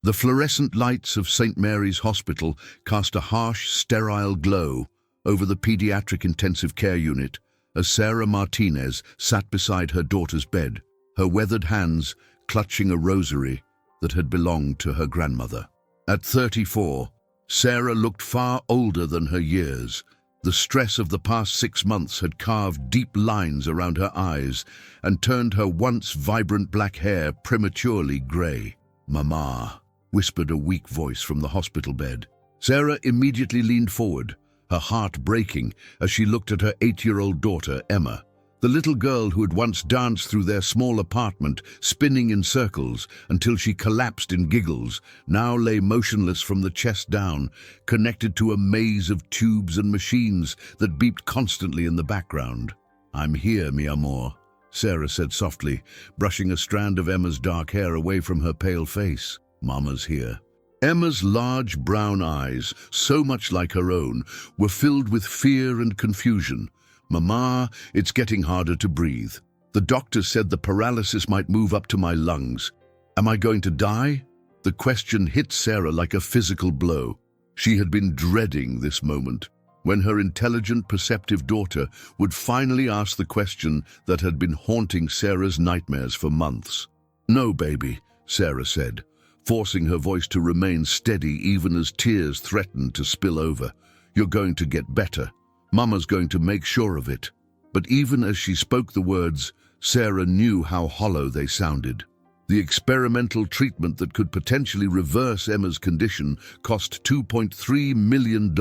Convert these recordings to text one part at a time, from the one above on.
The fluorescent lights of St. Mary's Hospital cast a harsh, sterile glow over the pediatric intensive care unit as Sarah Martinez sat beside her daughter's bed, her weathered hands clutching a rosary that had belonged to her grandmother. At 34, Sarah looked far older than her years. The stress of the past 6 months had carved deep lines around her eyes and turned her once vibrant black hair prematurely grey. "Mama," whispered a weak voice from the hospital bed. Sarah immediately leaned forward, her heart breaking as she looked at her 8-year-old daughter, Emma. The little girl who had once danced through their small apartment, spinning in circles until she collapsed in giggles, now lay motionless from the chest down, connected to a maze of tubes and machines that beeped constantly in the background. "I'm here, mi amor," Sarah said softly, brushing a strand of Emma's dark hair away from her pale face. "Mama's here." Emma's large brown eyes, so much like her own, were filled with fear and confusion. "Mama, it's getting harder to breathe. The doctor said the paralysis might move up to my lungs. Am I going to die?" The question hit Sarah like a physical blow. She had been dreading this moment, when her intelligent, perceptive daughter would finally ask the question that had been haunting Sarah's nightmares for months. "No, baby," Sarah said, forcing her voice to remain steady even as tears threatened to spill over. "You're going to get better. Mama's going to make sure of it." But even as she spoke the words, Sarah knew how hollow they sounded. The experimental treatment that could potentially reverse Emma's condition cost $2.3 million,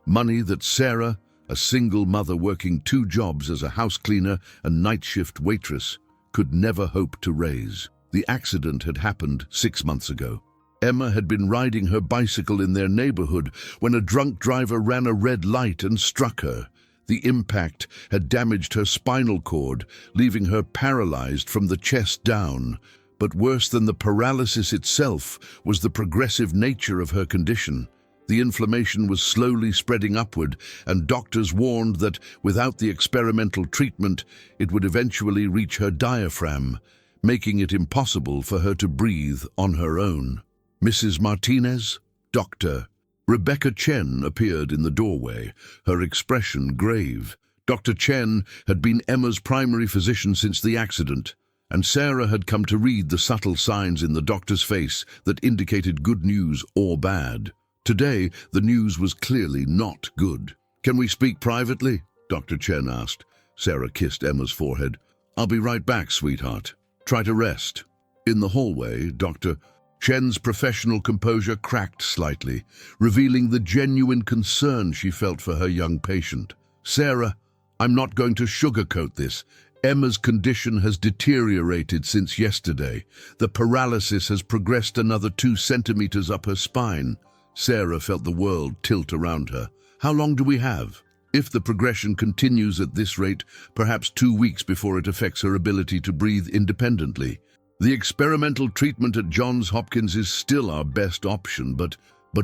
money that Sarah, a single mother working 2 jobs as a house cleaner and night shift waitress, could never hope to raise. The accident had happened 6 months ago. Emma had been riding her bicycle in their neighborhood when a drunk driver ran a red light and struck her. The impact had damaged her spinal cord, leaving her paralyzed from the chest down. But worse than the paralysis itself was the progressive nature of her condition. The inflammation was slowly spreading upward, and doctors warned that without the experimental treatment, it would eventually reach her diaphragm, making it impossible for her to breathe on her own. "Mrs. Martinez?" "Doctor." Rebecca Chen appeared in the doorway, her expression grave. Dr. Chen had been Emma's primary physician since the accident, and Sarah had come to read the subtle signs in the doctor's face that indicated good news or bad. Today, the news was clearly not good. "Can we speak privately?" Dr. Chen asked. Sarah kissed Emma's forehead. "I'll be right back, sweetheart. Try to rest." In the hallway, Dr. Chen's professional composure cracked slightly, revealing the genuine concern she felt for her young patient. "Sarah, I'm not going to sugarcoat this. Emma's condition has deteriorated since yesterday. The paralysis has progressed another 2 centimeters up her spine." Sarah felt the world tilt around her. "How long do we have? If the progression continues at this rate, perhaps 2 weeks before it affects her ability to breathe independently. The experimental treatment at Johns Hopkins is still our best option, but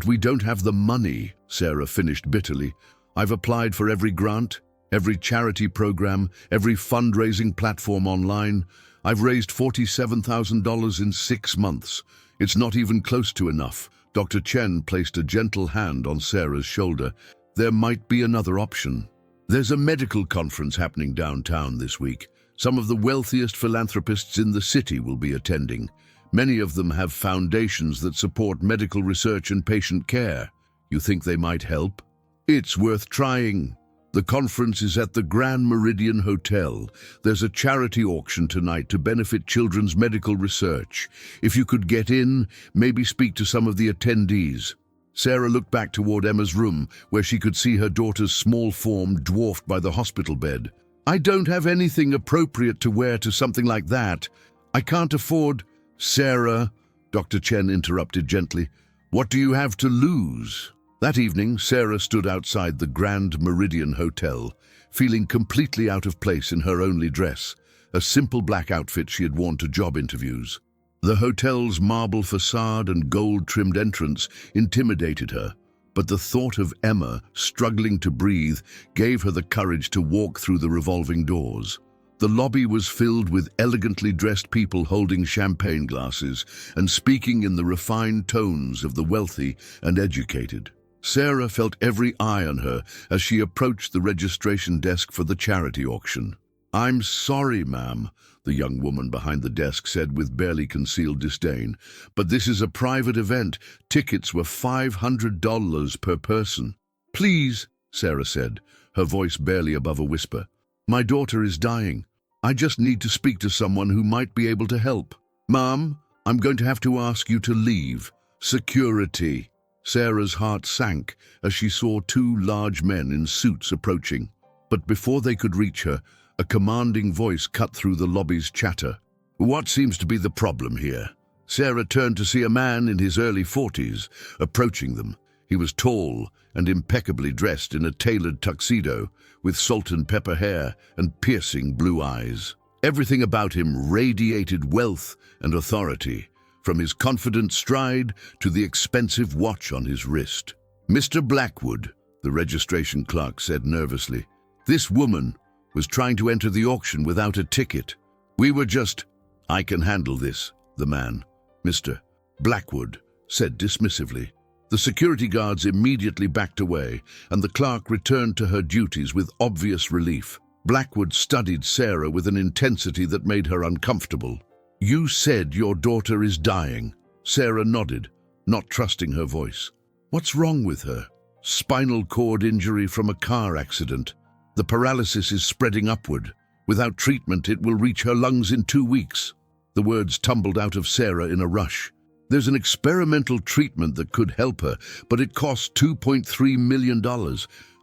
we don't have the money," Sarah finished bitterly. "I've applied for every grant, every charity program, every fundraising platform online. I've raised $47,000 in 6 months. It's not even close to enough." Dr. Chen placed a gentle hand on Sarah's shoulder. "There might be another option. There's a medical conference happening downtown this week. Some of the wealthiest philanthropists in the city will be attending. Many of them have foundations that support medical research and patient care. You think they might help? It's worth trying. The conference is at the Grand Meridian Hotel. There's a charity auction tonight to benefit children's medical research. If you could get in, maybe speak to some of the attendees." Sarah looked back toward Emma's room, where she could see her daughter's small form dwarfed by the hospital bed. "I don't have anything appropriate to wear to something like that. I can't afford—" "Sarah," Dr. Chen interrupted gently, "what do you have to lose?" That evening, Sarah stood outside the Grand Meridian Hotel, feeling completely out of place in her only dress, a simple black outfit she had worn to job interviews. The hotel's marble facade and gold-trimmed entrance intimidated her, but the thought of Emma struggling to breathe gave her the courage to walk through the revolving doors. The lobby was filled with elegantly dressed people holding champagne glasses and speaking in the refined tones of the wealthy and educated. Sarah felt every eye on her as she approached the registration desk for the charity auction. "I'm sorry, ma'am," the young woman behind the desk said with barely concealed disdain, "but this is a private event. Tickets were $500 per person." "Please," Sarah said, her voice barely above a whisper. "My daughter is dying. I just need to speak to someone who might be able to help." "Ma'am, I'm going to have to ask you to leave. Security." Sarah's heart sank as she saw two large men in suits approaching. But before they could reach her, a commanding voice cut through the lobby's chatter. "What seems to be the problem here?" Sarah turned to see a man in his early 40s approaching them. He was tall and impeccably dressed in a tailored tuxedo, with salt and pepper hair and piercing blue eyes. Everything about him radiated wealth and authority, from his confident stride to the expensive watch on his wrist. "Mr. Blackwood," the registration clerk said nervously, "this woman was trying to enter the auction without a ticket. We were just—" "I can handle this," the man, Mr. Blackwood, said dismissively. The security guards immediately backed away, and the clerk returned to her duties with obvious relief. Blackwood studied Sarah with an intensity that made her uncomfortable. "You said your daughter is dying." Sarah nodded, not trusting her voice. "What's wrong with her?" "Spinal cord injury from a car accident. The paralysis is spreading upward. Without treatment, it will reach her lungs in 2 weeks." The words tumbled out of Sarah in a rush. "There's an experimental treatment that could help her, but it costs $2.3 million.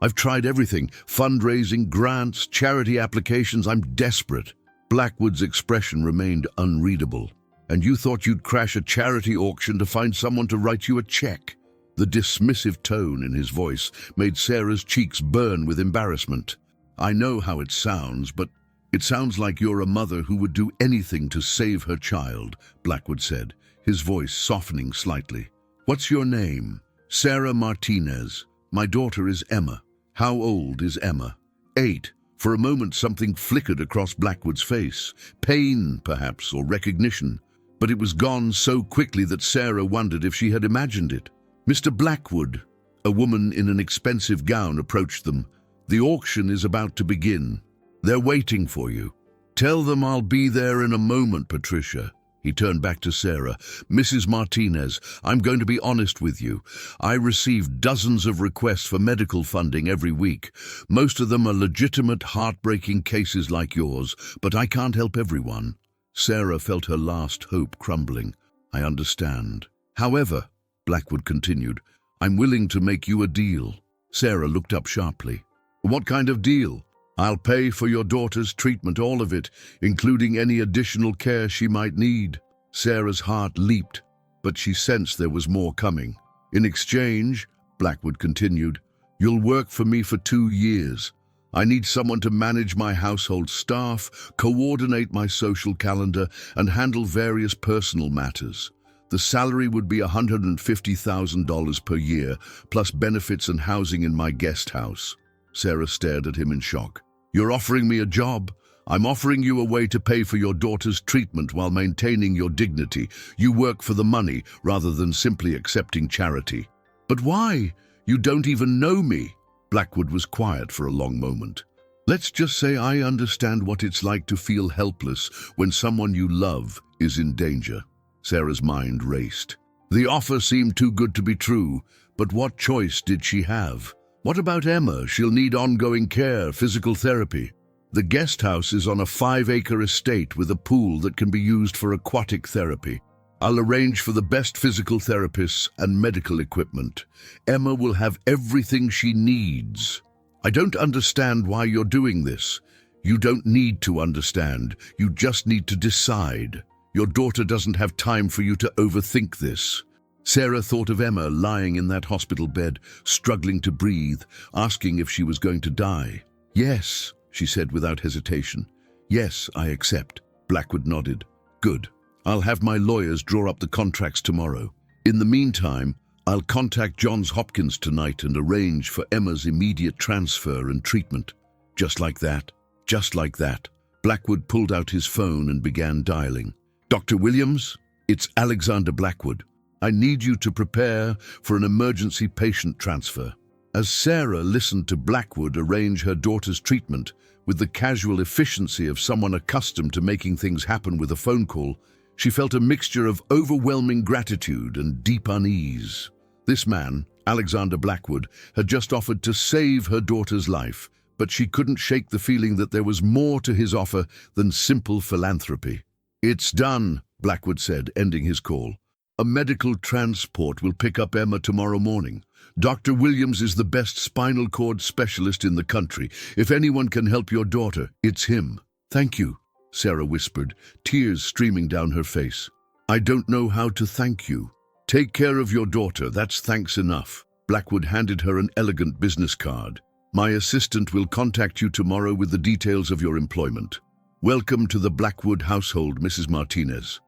I've tried everything, fundraising, grants, charity applications. I'm desperate." Blackwood's expression remained unreadable. "And you thought you'd crash a charity auction to find someone to write you a check?" The dismissive tone in his voice made Sarah's cheeks burn with embarrassment. "I know how it sounds, but it sounds like you're a mother who would do anything to save her child," Blackwood said, his voice softening slightly. "What's your name?" "Sarah Martinez. My daughter is Emma." "How old is Emma?" 8. For a moment something flickered across Blackwood's face. Pain, perhaps, or recognition. But it was gone so quickly that Sarah wondered if she had imagined it. "Mr. Blackwood," a woman in an expensive gown approached them. "The auction is about to begin. They're waiting for you." "Tell them I'll be there in a moment, Patricia." He turned back to Sarah. "Mrs. Martinez, I'm going to be honest with you. I receive dozens of requests for medical funding every week. Most of them are legitimate, heartbreaking cases like yours, but I can't help everyone." Sarah felt her last hope crumbling. "I understand. However," Blackwood continued, "I'm willing to make you a deal." Sarah looked up sharply. "What kind of deal?" "I'll pay for your daughter's treatment, all of it, including any additional care she might need." Sarah's heart leaped, but she sensed there was more coming. "In exchange," Blackwood continued, "you'll work for me for 2 years. I need someone to manage my household staff, coordinate my social calendar, and handle various personal matters. The salary would be $150,000 per year, plus benefits and housing in my guest house." Sarah stared at him in shock. "You're offering me a job? I'm offering you a way to pay for your daughter's treatment while maintaining your dignity. You work for the money rather than simply accepting charity." "But why? You don't even know me." Blackwood was quiet for a long moment. "Let's just say I understand what it's like to feel helpless when someone you love is in danger." Sarah's mind raced. The offer seemed too good to be true, but what choice did she have? What about Emma? She'll need ongoing care, physical therapy. The guest house is on a 5-acre estate with a pool that can be used for aquatic therapy. I'll arrange for the best physical therapists and medical equipment. Emma will have everything she needs. "I don't understand why you're doing this." "You don't need to understand. You just need to decide. Your daughter doesn't have time for you to overthink this." Sarah thought of Emma lying in that hospital bed, struggling to breathe, asking if she was going to die. "Yes," she said without hesitation. "Yes, I accept." Blackwood nodded. "Good. I'll have my lawyers draw up the contracts tomorrow. In the meantime, I'll contact Johns Hopkins tonight and arrange for Emma's immediate transfer and treatment." Just like that. Just like that. Blackwood pulled out his phone and began dialing. "Dr. Williams, it's Alexander Blackwood. I need you to prepare for an emergency patient transfer." As Sarah listened to Blackwood arrange her daughter's treatment with the casual efficiency of someone accustomed to making things happen with a phone call, she felt a mixture of overwhelming gratitude and deep unease. This man, Alexander Blackwood, had just offered to save her daughter's life, but she couldn't shake the feeling that there was more to his offer than simple philanthropy. "It's done," Blackwood said, ending his call. "A medical transport will pick up Emma tomorrow morning. Dr. Williams is the best spinal cord specialist in the country. If anyone can help your daughter, it's him." "Thank you," Sarah whispered, tears streaming down her face. "I don't know how to thank you." "Take care of your daughter, that's thanks enough." Blackwood handed her an elegant business card. "My assistant will contact you tomorrow with the details of your employment. Welcome to the Blackwood household, Mrs. Martinez."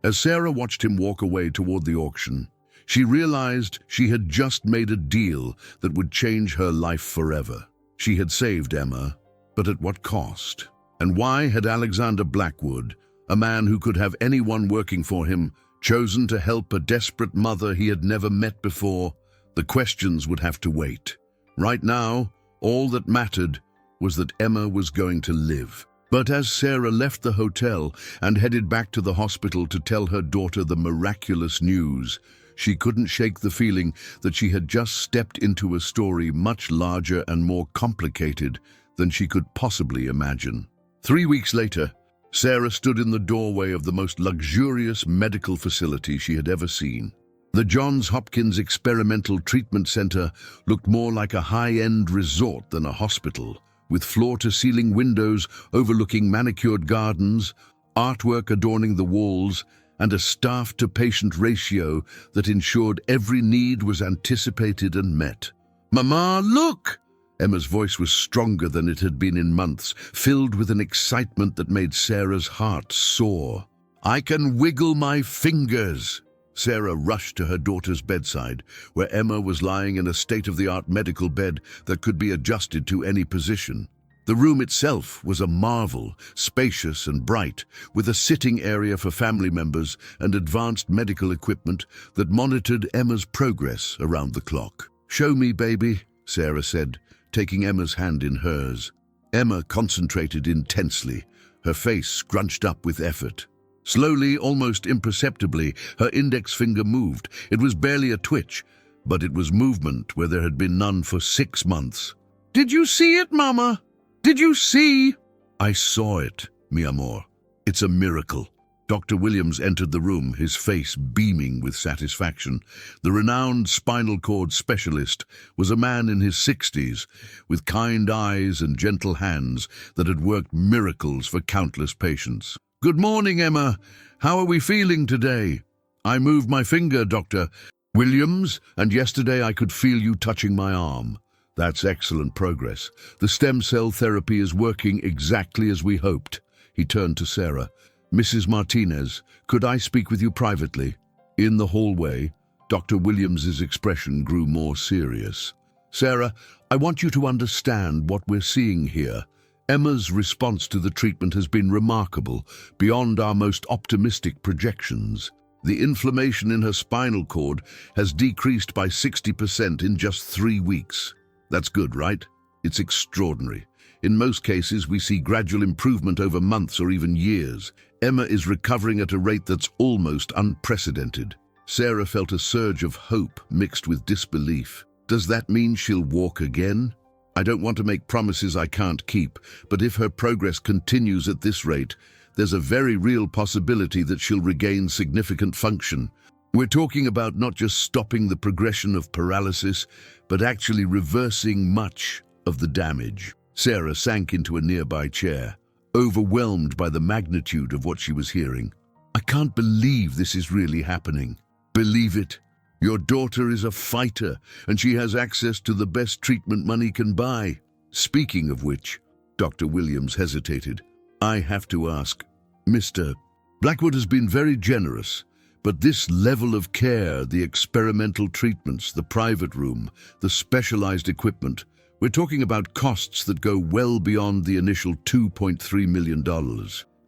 As Sarah watched him walk away toward the auction, she realized she had just made a deal that would change her life forever. She had saved Emma, but at what cost? And why had Alexander Blackwood, a man who could have anyone working for him, chosen to help a desperate mother he had never met before? The questions would have to wait. Right now, all that mattered was that Emma was going to live. But as Sarah left the hotel and headed back to the hospital to tell her daughter the miraculous news, she couldn't shake the feeling that she had just stepped into a story much larger and more complicated than she could possibly imagine. 3 weeks later, Sarah stood in the doorway of the most luxurious medical facility she had ever seen. The Johns Hopkins Experimental Treatment Center looked more like a high-end resort than a hospital, with floor-to-ceiling windows overlooking manicured gardens, artwork adorning the walls, and a staff-to-patient ratio that ensured every need was anticipated and met. "Mama, look!" Emma's voice was stronger than it had been in months, filled with an excitement that made Sarah's heart soar. "I can wiggle my fingers!" Sarah rushed to her daughter's bedside, where Emma was lying in a state-of-the-art medical bed that could be adjusted to any position. The room itself was a marvel, spacious and bright, with a sitting area for family members and advanced medical equipment that monitored Emma's progress around the clock. "Show me, baby," Sarah said, taking Emma's hand in hers. Emma concentrated intensely, her face scrunched up with effort. Slowly, almost imperceptibly, her index finger moved. It was barely a twitch, but it was movement where there had been none for 6 months. "Did you see it, Mama? Did you see?" "I saw it, mi amor. It's a miracle." Dr. Williams entered the room, his face beaming with satisfaction. The renowned spinal cord specialist was a man in his 60s, with kind eyes and gentle hands that had worked miracles for countless patients. "Good morning, Emma. How are we feeling today?" "I moved my finger, Dr. Williams, and yesterday I could feel you touching my arm." "That's excellent progress. The stem cell therapy is working exactly as we hoped." He turned to Sarah. "Mrs. Martinez, could I speak with you privately?" In the hallway, Dr. Williams's expression grew more serious. "Sarah, I want you to understand what we're seeing here. Emma's response to the treatment has been remarkable, beyond our most optimistic projections. The inflammation in her spinal cord has decreased by 60% in just 3 weeks. That's good, right? It's extraordinary. In most cases, we see gradual improvement over months or even years. Emma is recovering at a rate that's almost unprecedented." Sarah felt a surge of hope mixed with disbelief. "Does that mean she'll walk again?" "I don't want to make promises I can't keep, but if her progress continues at this rate, there's a very real possibility that she'll regain significant function. We're talking about not just stopping the progression of paralysis, but actually reversing much of the damage." Sarah sank into a nearby chair, overwhelmed by the magnitude of what she was hearing. "I can't believe this is really happening." "Believe it. Your daughter is a fighter, and she has access to the best treatment money can buy." "Speaking of which," Dr. Williams hesitated, "I have to ask, Mr. Blackwood has been very generous, but this level of care, the experimental treatments, the private room, the specialized equipment, We're talking about costs that go well beyond the initial $2.3 million.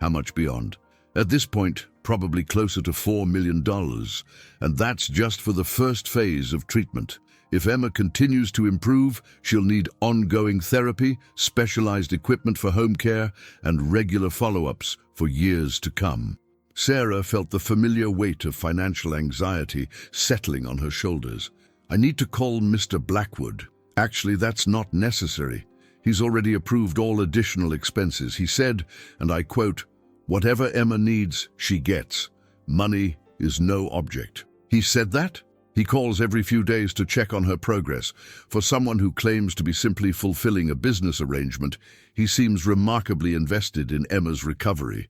How much beyond? At this point, probably closer to $4 million, and that's just for the first phase of treatment. If Emma continues to improve, she'll need ongoing therapy, specialized equipment for home care, and regular follow-ups for years to come. Sarah felt the familiar weight of financial anxiety settling on her shoulders. I need to call Mr. Blackwood. Actually, that's not necessary. He's already approved all additional expenses. He said, and I quote, "Whatever Emma needs, she gets. Money is no object." He said that? He calls every few days to check on her progress. For someone who claims to be simply fulfilling a business arrangement, he seems remarkably invested in Emma's recovery.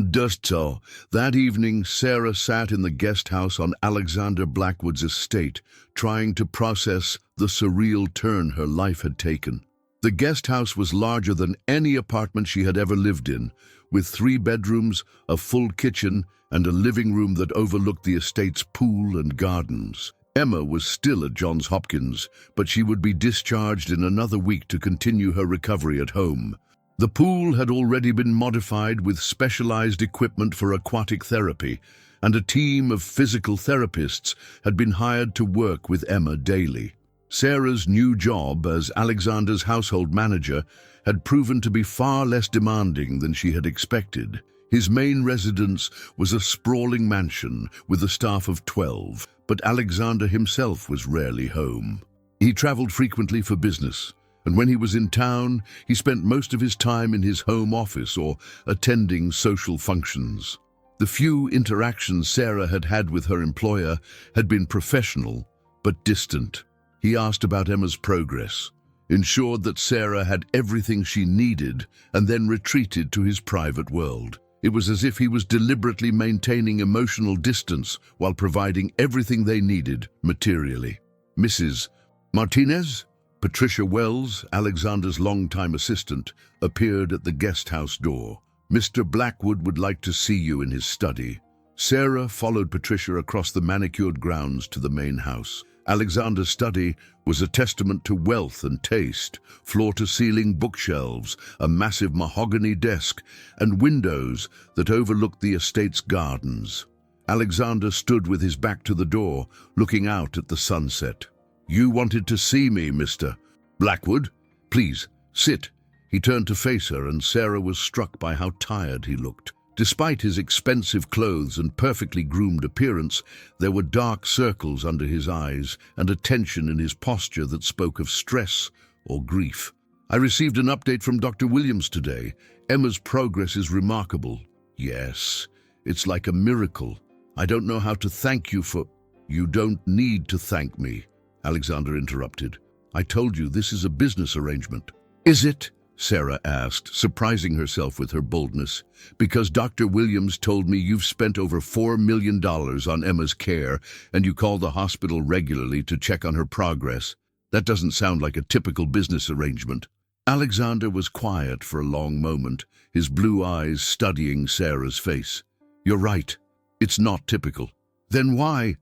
Just so, that evening, Sarah sat in the guest house on Alexander Blackwood's estate, trying to process the surreal turn her life had taken. The guest house was larger than any apartment she had ever lived in, with 3 bedrooms, a full kitchen, and a living room that overlooked the estate's pool and gardens. Emma was still at Johns Hopkins, but she would be discharged in another week to continue her recovery at home. The pool had already been modified with specialized equipment for aquatic therapy, and a team of physical therapists had been hired to work with Emma daily. Sarah's new job as Alexander's household manager had proven to be far less demanding than she had expected. His main residence was a sprawling mansion with a staff of 12, but Alexander himself was rarely home. He traveled frequently for business, and when he was in town, he spent most of his time in his home office or attending social functions. The few interactions Sarah had had with her employer had been professional, but distant. He asked about Emma's progress, ensured that Sarah had everything she needed, and then retreated to his private world. It was as if he was deliberately maintaining emotional distance while providing everything they needed materially. Mrs. Martinez, Patricia Wells, Alexander's longtime assistant, appeared at the guest house door. "Mr. Blackwood would like to see you in his study." Sarah followed Patricia across the manicured grounds to the main house. Alexander's study was a testament to wealth and taste, floor-to-ceiling bookshelves, a massive mahogany desk, and windows that overlooked the estate's gardens. Alexander stood with his back to the door, looking out at the sunset. "You wanted to see me, Mr. Blackwood? Please, sit." He turned to face her, and Sarah was struck by how tired he looked. Despite his expensive clothes and perfectly groomed appearance, there were dark circles under his eyes and a tension in his posture that spoke of stress or grief. "I received an update from Dr. Williams today. Emma's progress is remarkable." "Yes, it's like a miracle. I don't know how to thank you for—" "You don't need to thank me," Alexander interrupted. "I told you this is a business arrangement." "Is it?" Sarah asked, surprising herself with her boldness. "Because Dr. Williams told me you've spent over $4 million on Emma's care, and you call the hospital regularly to check on her progress. That doesn't sound like a typical business arrangement." Alexander was quiet for a long moment, his blue eyes studying Sarah's face. "You're right. It's not typical." "Then why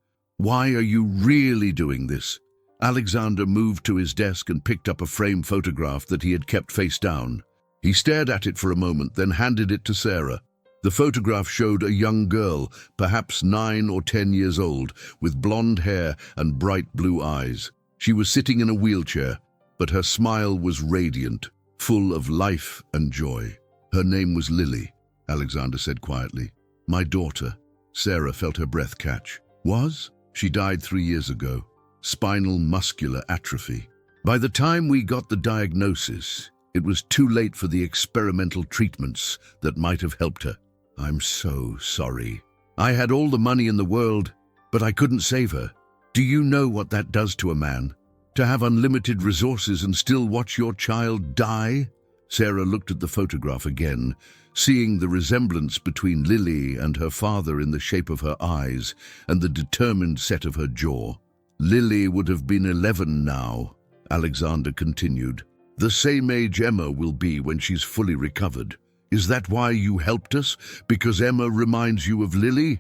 are you really doing this?" Alexander moved to his desk and picked up a framed photograph that he had kept face down. He stared at it for a moment, then handed it to Sarah. The photograph showed a young girl, perhaps 9 or 10 years old, with blonde hair and bright blue eyes. She was sitting in a wheelchair, but her smile was radiant, full of life and joy. "Her name was Lily," Alexander said quietly. "My daughter." Sarah felt her breath catch. "Was? She died 3 years ago. Spinal muscular atrophy. By the time we got the diagnosis, it was too late for the experimental treatments that might have helped her. I'm so sorry. I had all the money in the world, but I couldn't save her. Do you know what that does to a man? To have unlimited resources and still watch your child die?" Sarah looked at the photograph again, seeing the resemblance between Lily and her father in the shape of her eyes and the determined set of her jaw. "Lily would have been 11 now," Alexander continued. "The same age Emma will be when she's fully recovered. Is that why you helped us? Because Emma reminds you of Lily?"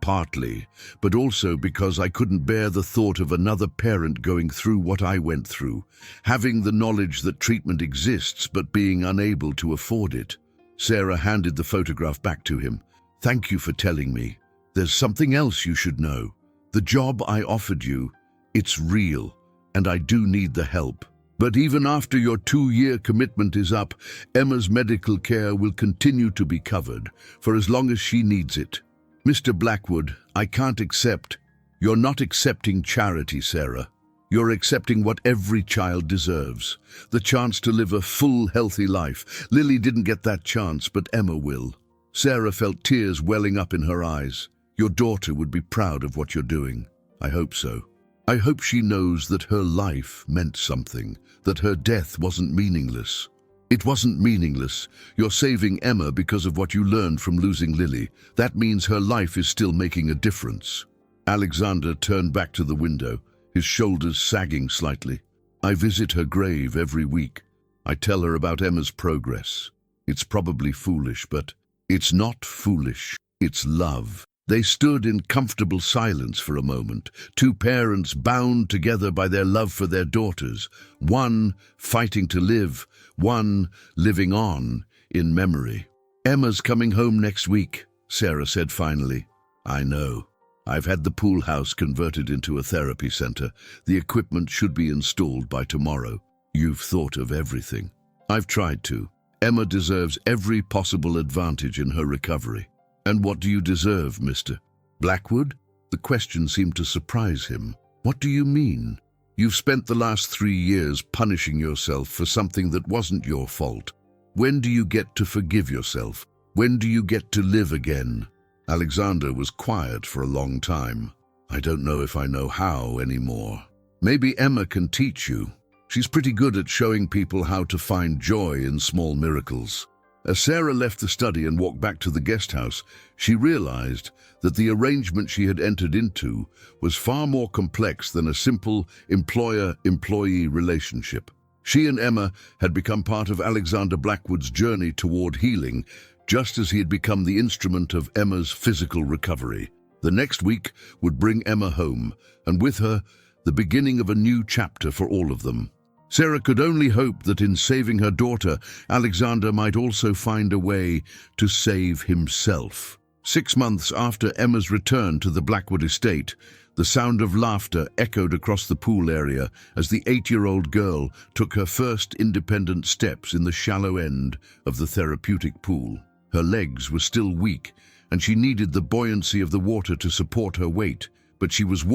partly, but also because I couldn't bear the thought of another parent going through what I went through, having the knowledge that treatment exists but being unable to afford it. Sarah handed the photograph back to him. Thank you for telling me. There's something else you should know. The job I offered you, it's real, and I do need the help. But even after your 2-year commitment is up, Emma's medical care will continue to be covered for as long as she needs it. Mr. Blackwood, I can't accept. You're not accepting charity, Sarah. You're accepting what every child deserves, the chance to live a full, healthy life. Lily didn't get that chance, but Emma will. Sarah felt tears welling up in her eyes. Your daughter would be proud of what you're doing. I hope so. I hope she knows that her life meant something, that her death wasn't meaningless. It wasn't meaningless. You're saving Emma because of what you learned from losing Lily. That means her life is still making a difference. Alexander turned back to the window, his shoulders sagging slightly. I visit her grave every week. I tell her about Emma's progress. It's probably foolish, but it's not foolish. It's love. They stood in comfortable silence for a moment, two parents bound together by their love for their daughters, one fighting to live, one living on in memory. Emma's coming home next week, Sarah said finally. I know. I've had the pool house converted into a therapy center. The equipment should be installed by tomorrow. You've thought of everything. I've tried to. Emma deserves every possible advantage in her recovery. And what do you deserve, Mr. Blackwood? The question seemed to surprise him. What do you mean? You've spent the last 3 years punishing yourself for something that wasn't your fault. When do you get to forgive yourself? When do you get to live again? Alexander was quiet for a long time. I don't know if I know how anymore. Maybe Emma can teach you. She's pretty good at showing people how to find joy in small miracles. As Sarah left the study and walked back to the guest house, she realized that the arrangement she had entered into was far more complex than a simple employer-employee relationship. She and Emma had become part of Alexander Blackwood's journey toward healing, just as he had become the instrument of Emma's physical recovery. The next week would bring Emma home, and with her, the beginning of a new chapter for all of them. Sarah could only hope that in saving her daughter, Alexander might also find a way to save himself. 6 months after Emma's return to the Blackwood estate, the sound of laughter echoed across the pool area as the 8-year-old girl took her first independent steps in the shallow end of the therapeutic pool. Her legs were still weak, and she needed the buoyancy of the water to support her weight, but she was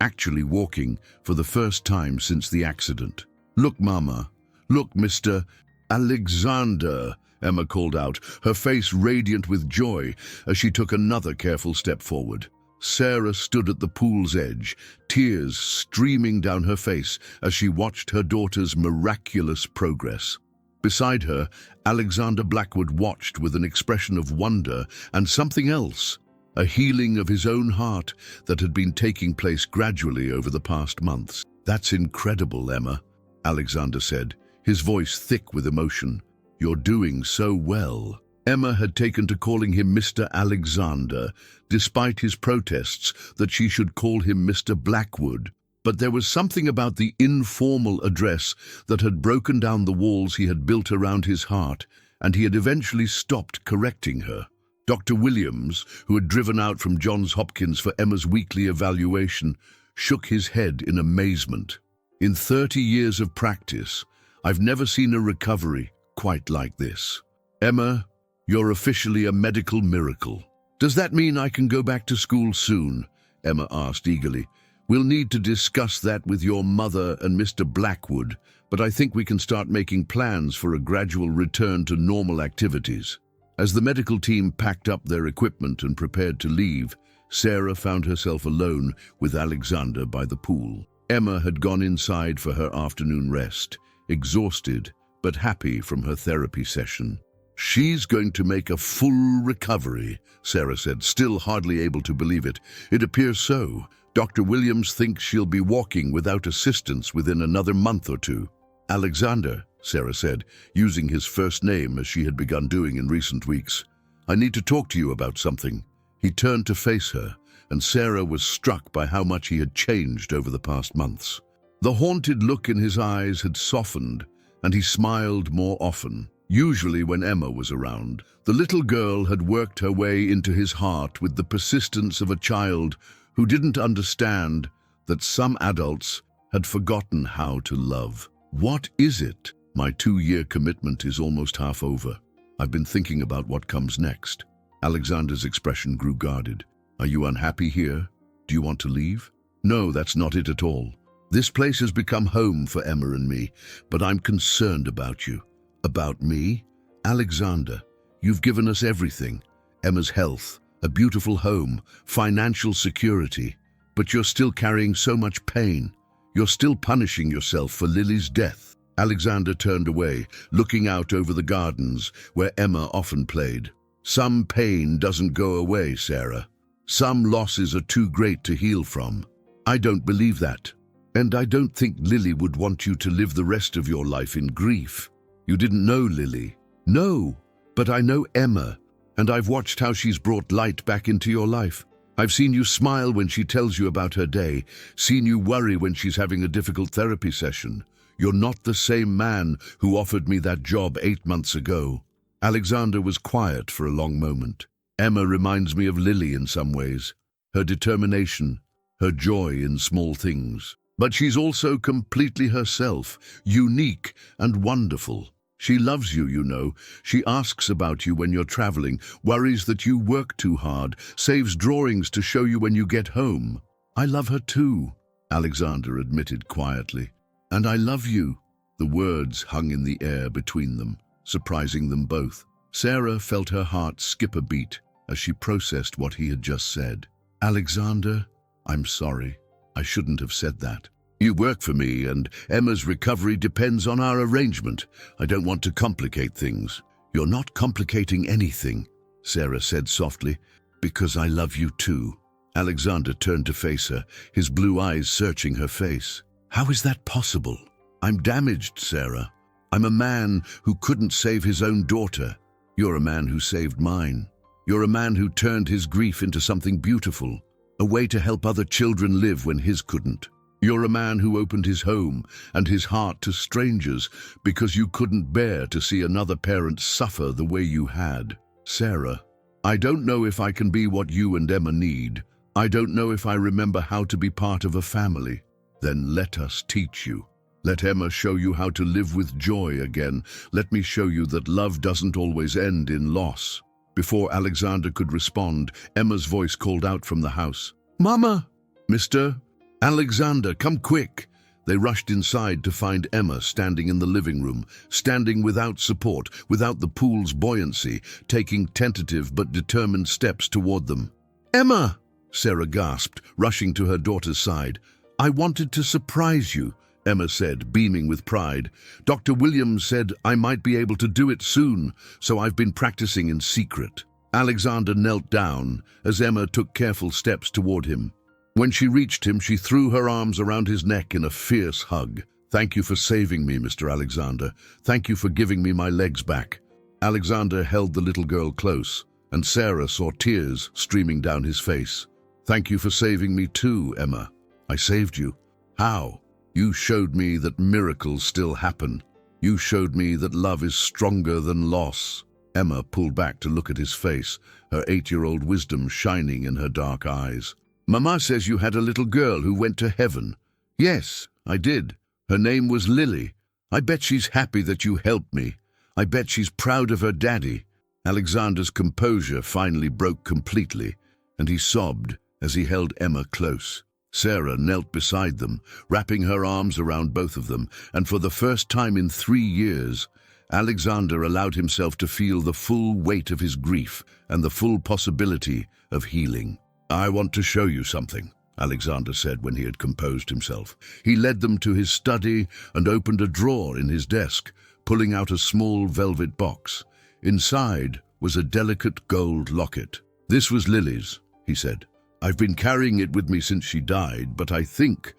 actually walking, for the first time since the accident. Look, Mama. Look, Mr. Alexander, Emma called out, her face radiant with joy as she took another careful step forward. Sarah stood at the pool's edge, tears streaming down her face as she watched her daughter's miraculous progress. Beside her, Alexander Blackwood watched with an expression of wonder and something else, a healing of his own heart that had been taking place gradually over the past months. That's incredible, Emma, Alexander said, his voice thick with emotion. You're doing so well. Emma had taken to calling him Mr. Alexander, despite his protests that she should call him Mr. Blackwood. But there was something about the informal address that had broken down the walls he had built around his heart, and he had eventually stopped correcting her. Dr. Williams, who had driven out from Johns Hopkins for Emma's weekly evaluation, shook his head in amazement. In 30 years of practice, I've never seen a recovery quite like this. Emma, you're officially a medical miracle. Does that mean I can go back to school soon? Emma asked eagerly. We'll need to discuss that with your mother and Mr. Blackwood, but I think we can start making plans for a gradual return to normal activities. As the medical team packed up their equipment and prepared to leave, Sarah found herself alone with Alexander by the pool. Emma had gone inside for her afternoon rest, exhausted but happy from her therapy session. She's going to make a full recovery, Sarah said, still hardly able to believe it. It appears so. Dr. Williams thinks she'll be walking without assistance within another month or two. Alexander, Sarah said, using his first name as she had begun doing in recent weeks. I need to talk to you about something. He turned to face her, and Sarah was struck by how much he had changed over the past months. The haunted look in his eyes had softened, and he smiled more often. Usually when Emma was around, the little girl had worked her way into his heart with the persistence of a child who didn't understand that some adults had forgotten how to love. "What is it? My 2-year commitment is almost half over. I've been thinking about what comes next." Alexander's expression grew guarded. "Are you unhappy here? Do you want to leave?" "No, that's not it at all. This place has become home for Emma and me, but I'm concerned about you." "About me?" "Alexander, you've given us everything. Emma's health, a beautiful home, financial security. But you're still carrying so much pain. You're still punishing yourself for Lily's death." Alexander turned away, looking out over the gardens where Emma often played. "Some pain doesn't go away, Sarah. Some losses are too great to heal from. I don't believe that. And I don't think Lily would want you to live the rest of your life in grief. You didn't know Lily." "No, but I know Emma, and I've watched how she's brought light back into your life. I've seen you smile when she tells you about her day, seen you worry when she's having a difficult therapy session. You're not the same man who offered me that job 8 months ago." Alexander was quiet for a long moment. "Emma reminds me of Lily in some ways. Her determination, her joy in small things. But she's also completely herself, unique and wonderful. She loves you, you know. She asks about you when you're traveling, worries that you work too hard, saves drawings to show you when you get home." "I love her too," Alexander admitted quietly. "And I love you." The words hung in the air between them, surprising them both. Sarah felt her heart skip a beat as she processed what he had just said. "Alexander, I'm sorry. I shouldn't have said that. You work for me, and Emma's recovery depends on our arrangement. I don't want to complicate things." "You're not complicating anything," Sarah said softly, "because I love you too." Alexander turned to face her, his blue eyes searching her face. "How is that possible?" "I'm damaged, Sarah. I'm a man who couldn't save his own daughter. You're a man who saved mine. You're a man who turned his grief into something beautiful, a way to help other children live when his couldn't. You're a man who opened his home and his heart to strangers because you couldn't bear to see another parent suffer the way you had. Sarah, I don't know if I can be what you and Emma need. I don't know if I remember how to be part of a family. Then let us teach you. Let Emma show you how to live with joy again. Let me show you that love doesn't always end in loss." Before Alexander could respond, Emma's voice called out from the house. "Mama!" "Mr. Alexander, come quick!" They rushed inside to find Emma standing in the living room, standing without support, without the pool's buoyancy, taking tentative but determined steps toward them. "Emma!" Sarah gasped, rushing to her daughter's side. "I wanted to surprise you," Emma said, beaming with pride. "Dr. Williams said I might be able to do it soon, so I've been practicing in secret." Alexander knelt down as Emma took careful steps toward him. When she reached him, she threw her arms around his neck in a fierce hug. "Thank you for saving me, Mr. Alexander. Thank you for giving me my legs back." Alexander held the little girl close, and Sarah saw tears streaming down his face. "Thank you for saving me too, Emma. I saved you. How? You showed me that miracles still happen. You showed me that love is stronger than loss." Emma pulled back to look at his face, her 8-year-old wisdom shining in her dark eyes. "Mama says you had a little girl who went to heaven." "Yes, I did. Her name was Lily. I bet she's happy that you helped me. I bet she's proud of her daddy." Alexander's composure finally broke completely, and he sobbed as he held Emma close. Sarah knelt beside them, wrapping her arms around both of them, and for the first time in 3 years, Alexander allowed himself to feel the full weight of his grief and the full possibility of healing. "I want to show you something," Alexander said when he had composed himself. He led them to his study and opened a drawer in his desk, pulling out a small velvet box. Inside was a delicate gold locket. "This was Lily's," he said. "I've been carrying it with me since she died, but I think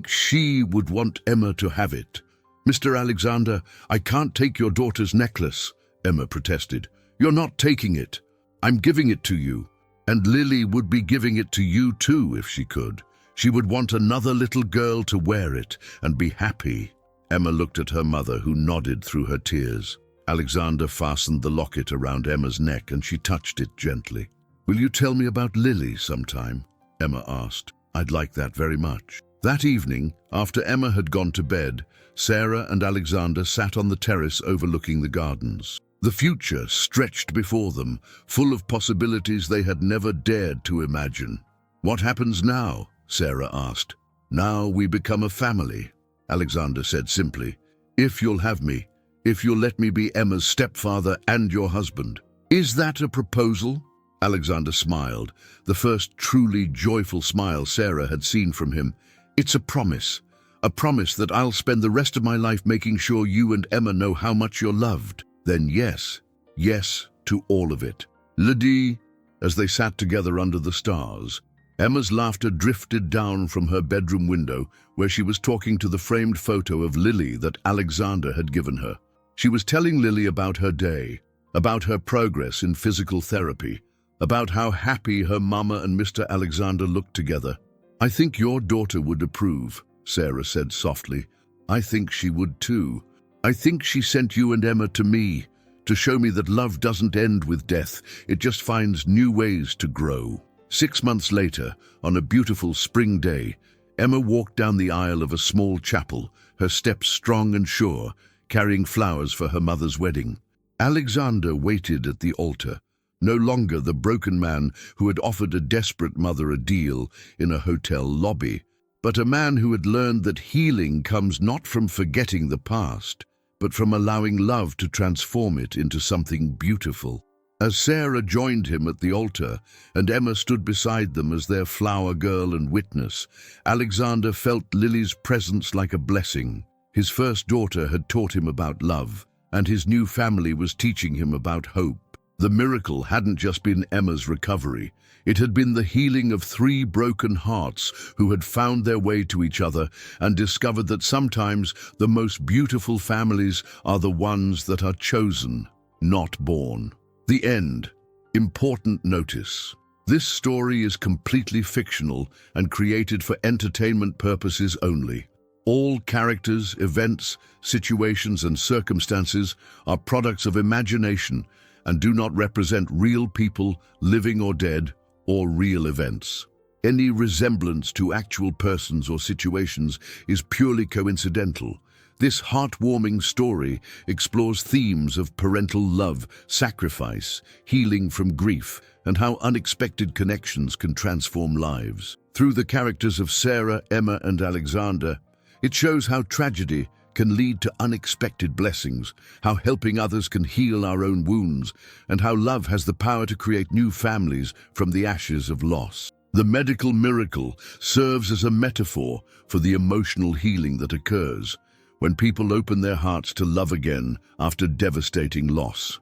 she would want Emma to have it." "Mr. Alexander, I can't take your daughter's necklace," Emma protested. "You're not taking it. I'm giving it to you." And Lily would be giving it to you too if she could. She would want another little girl to wear it and be happy. Emma looked at her mother, who nodded through her tears. Alexander fastened the locket around Emma's neck and she touched it gently. "Will you tell me about Lily sometime?" Emma asked. "I'd like that very much." That evening, after Emma had gone to bed, Sarah and Alexander sat on the terrace overlooking the gardens. The future stretched before them, full of possibilities they had never dared to imagine. "What happens now?" Sarah asked. "Now we become a family," Alexander said simply. "If you'll have me, if you'll let me be Emma's stepfather and your husband." "Is that a proposal?" Alexander smiled, the first truly joyful smile Sarah had seen from him. "It's a promise that I'll spend the rest of my life making sure you and Emma know how much you're loved." Then yes to all of it. Lydie, as they sat together under the stars, Emma's laughter drifted down from her bedroom window, where she was talking to the framed photo of Lily that Alexander had given her. She was telling Lily about her day, about her progress in physical therapy, about how happy her mama and Mr. Alexander looked together. "I think your daughter would approve," Sarah said softly. "I think she would too. I think she sent you and Emma to me to show me that love doesn't end with death. It just finds new ways to grow." 6 months later, on a beautiful spring day, Emma walked down the aisle of a small chapel, her steps strong and sure, carrying flowers for her mother's wedding. Alexander waited at the altar, no longer the broken man who had offered a desperate mother a deal in a hotel lobby, but a man who had learned that healing comes not from forgetting the past, but from allowing love to transform it into something beautiful. As Sarah joined him at the altar and Emma stood beside them as their flower girl and witness, Alexander felt Lily's presence like a blessing. His first daughter had taught him about love, and his new family was teaching him about hope. The miracle hadn't just been Emma's recovery. It had been the healing of 3 broken hearts who had found their way to each other and discovered that sometimes the most beautiful families are the ones that are chosen, not born. The end. Important notice. This story is completely fictional and created for entertainment purposes only. All characters, events, situations, and circumstances are products of imagination and do not represent real people, living or dead, or real events. Any resemblance to actual persons or situations is purely coincidental. This heartwarming story explores themes of parental love, sacrifice, healing from grief, and how unexpected connections can transform lives. Through the characters of Sarah, Emma, and Alexander, it shows how tragedy can lead to unexpected blessings, how helping others can heal our own wounds, and how love has the power to create new families from the ashes of loss. The medical miracle serves as a metaphor for the emotional healing that occurs when people open their hearts to love again after devastating loss.